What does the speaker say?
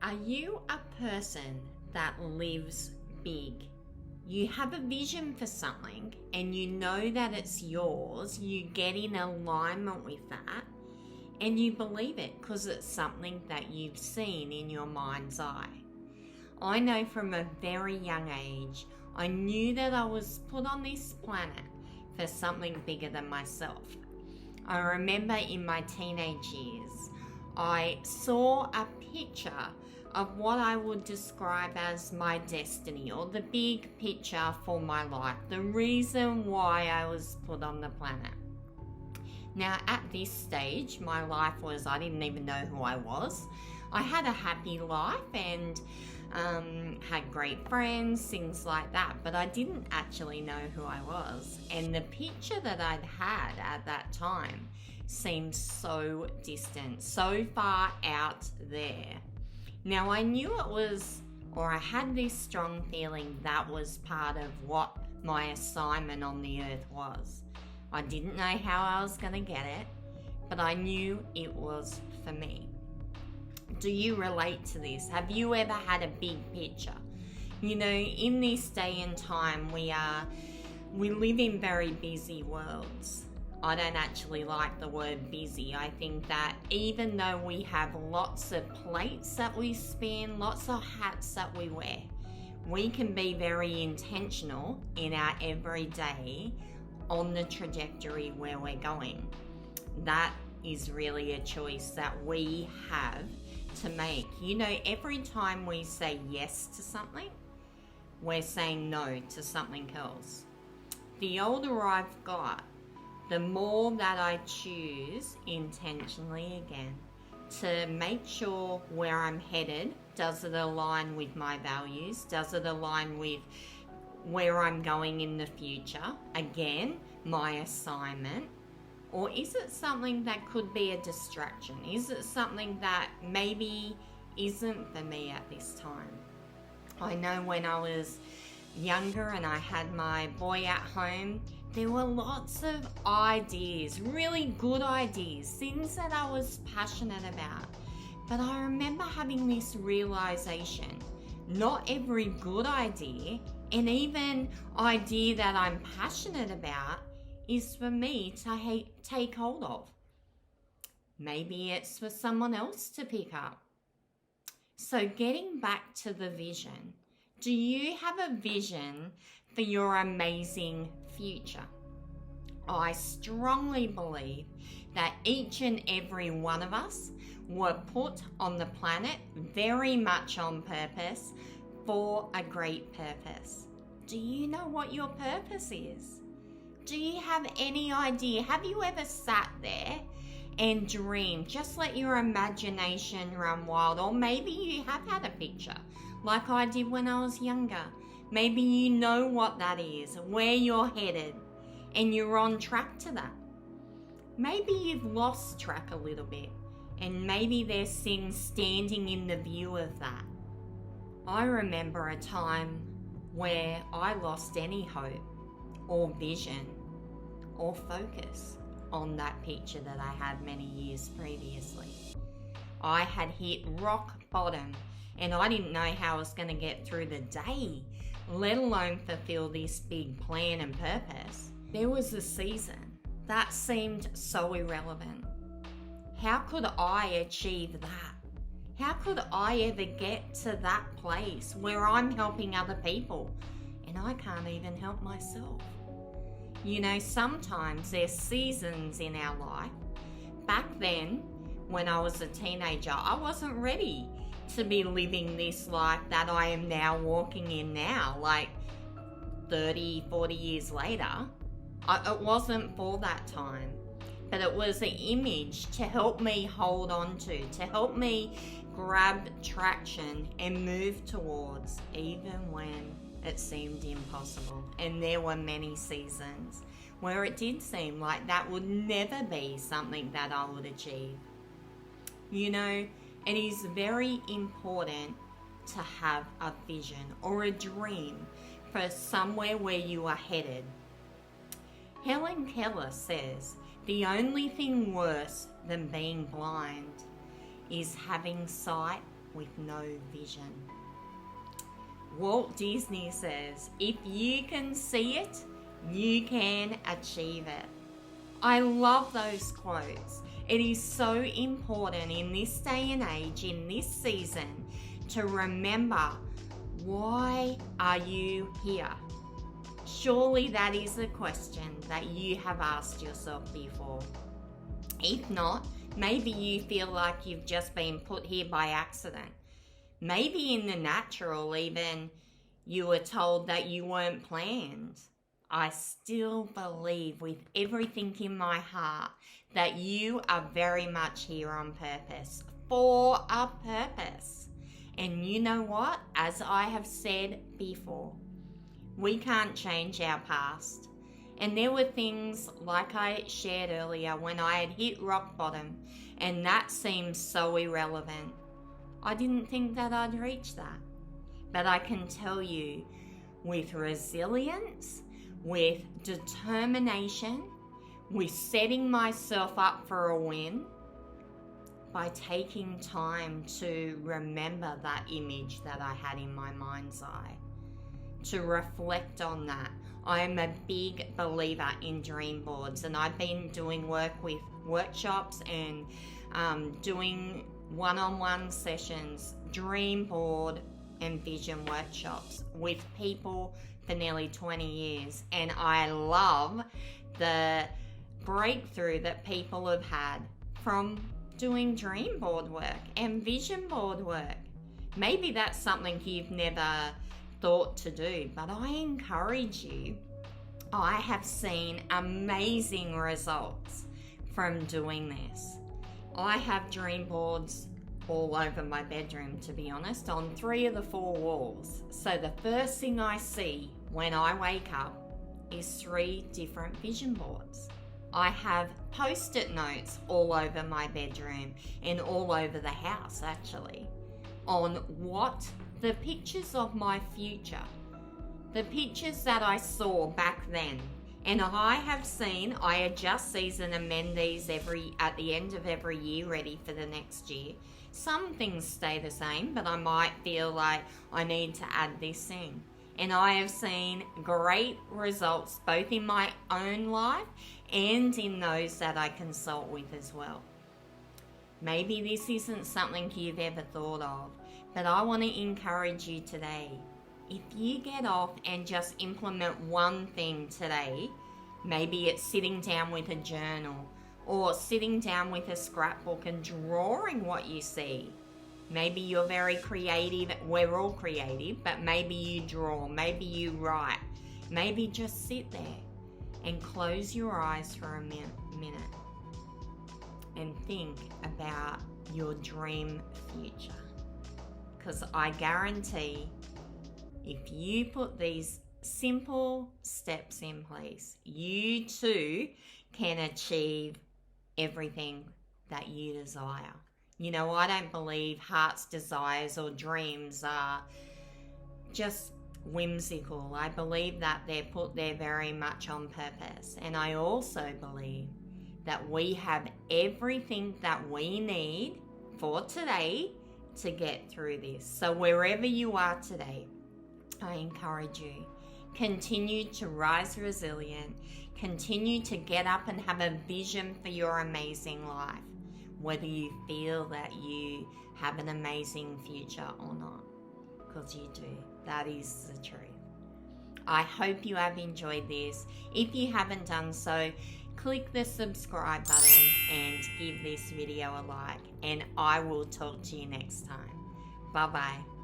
Are you a person that lives big? You have a vision for something and you know that it's yours, you get in alignment with that and you believe it because it's something that you've seen in your mind's eye. I know from a very young age, I knew that I was put on this planet for something bigger than myself. I remember in my teenage years, I saw a picture of what I would describe as my destiny, or the big picture for my life, the reason why I was put on the planet. Now at this stage, my life was, I didn't even know who I was. I had a happy life and had great friends, things like that, but I didn't actually know who I was. And the picture that I'd had at that time seemed so distant, so far out there. Now I knew it was, or I had this strong feeling that was part of what my assignment on the earth was. I didn't know how I was going to get it, but I knew it was for me. Do you relate to this? Have you ever had a big picture? You know, in this day and time, we live in very busy worlds. I don't actually like the word busy. I think that even though we have lots of plates that we spin, lots of hats that we wear, we can be very intentional in our everyday on the trajectory where we're going. That is really a choice that we have to make. You know, every time we say yes to something, we're saying no to something else. The older I've got, the more that I choose intentionally again to make sure where I'm headed, does it align with my values? Does it align with where I'm going in the future? Again, my assignment. Or is it something that could be a distraction? Is it something that maybe isn't for me at this time? I know when I was younger and I had my boy at home, there were lots of ideas, really good ideas, things that I was passionate about. But I remember having this realization, not every good idea and even idea that I'm passionate about is for me to take hold of. Maybe it's for someone else to pick up. So getting back to the vision, do you have a vision for your amazing future? I strongly believe that each and every one of us were put on the planet very much on purpose for a great purpose. Do you know what your purpose is? Do you have any idea? Have you ever sat there and dreamed? Just let your imagination run wild. Or maybe you have had a picture like I did when I was younger. Maybe you know what that is, where you're headed, and you're on track to that. Maybe you've lost track a little bit, and maybe there's things standing in the view of that. I remember a time where I lost any hope or vision or focus on that picture that I had many years previously. I had hit rock bottom and I didn't know how I was going to get through the day, let alone fulfill this big plan and purpose. There was a season that seemed so irrelevant. How could I achieve that? How could I ever get to that place where I'm helping other people and I can't even help myself? You know, sometimes there's seasons in our life. Back then, when I was a teenager, I wasn't ready to be living this life that I am now walking in now, like 30, 40 years later. It wasn't for that time, but it was an image to help me hold on to help me grab traction and move towards, even when it seemed impossible. And there were many seasons where it did seem like that would never be something that I would achieve. You know, it is very important to have a vision or a dream for somewhere where you are headed. Helen Keller says, the only thing worse than being blind is having sight with no vision. Walt Disney says, if you can see it, you can achieve it. I love those quotes. It is so important in this day and age, in this season, to remember, why are you here? Surely that is a question that you have asked yourself before. If not, maybe you feel like you've just been put here by accident. Maybe in the natural, even you were told that you weren't planned. I still believe with everything in my heart that you are very much here on purpose, for a purpose. And you know what? As I have said before, we can't change our past. And there were things, like I shared earlier, when I had hit rock bottom, and that seemed so irrelevant. I didn't think that I'd reach that. But I can tell you, with resilience, with determination, with setting myself up for a win, by taking time to remember that image that I had in my mind's eye, to reflect on that. I am a big believer in dream boards, and I've been doing work with workshops and doing one-on-one sessions, dream board and vision workshops with people for nearly 20 years. And I love the breakthrough that people have had from doing dream board work and vision board work. Maybe that's something you've never thought to do, but I encourage you. I have seen amazing results from doing this. I have dream boards all over my bedroom, to be honest, on 3 of the 4 walls. So the first thing I see when I wake up is 3 different vision boards. I have post-it notes all over my bedroom and all over the house, actually, on what the pictures of my future, the pictures that I saw back then. And I adjust these and amend these at the end of every year, ready for the next year. Some things stay the same, but I might feel like I need to add this in. And I have seen great results both in my own life and in those that I consult with as well. Maybe this isn't something you've ever thought of, but I want to encourage you today. If you get off and just implement one thing today, maybe it's sitting down with a journal or sitting down with a scrapbook and drawing what you see. Maybe you're very creative. We're all creative, but maybe you draw, maybe you write. Maybe just sit there and close your eyes for a minute and think about your dream future. Because I guarantee if you put these simple steps in place, you too can achieve everything that you desire. You know, I don't believe heart's desires or dreams are just whimsical. I believe that they're put there very much on purpose. And I also believe that we have everything that we need for today to get through this. So wherever you are today, I encourage you, continue to rise resilient, continue to get up and have a vision for your amazing life, whether you feel that you have an amazing future or not, because you do. That is the truth. I hope you have enjoyed this. If you haven't done so, click the subscribe button and give this video a like, and I will talk to you next time. Bye-bye.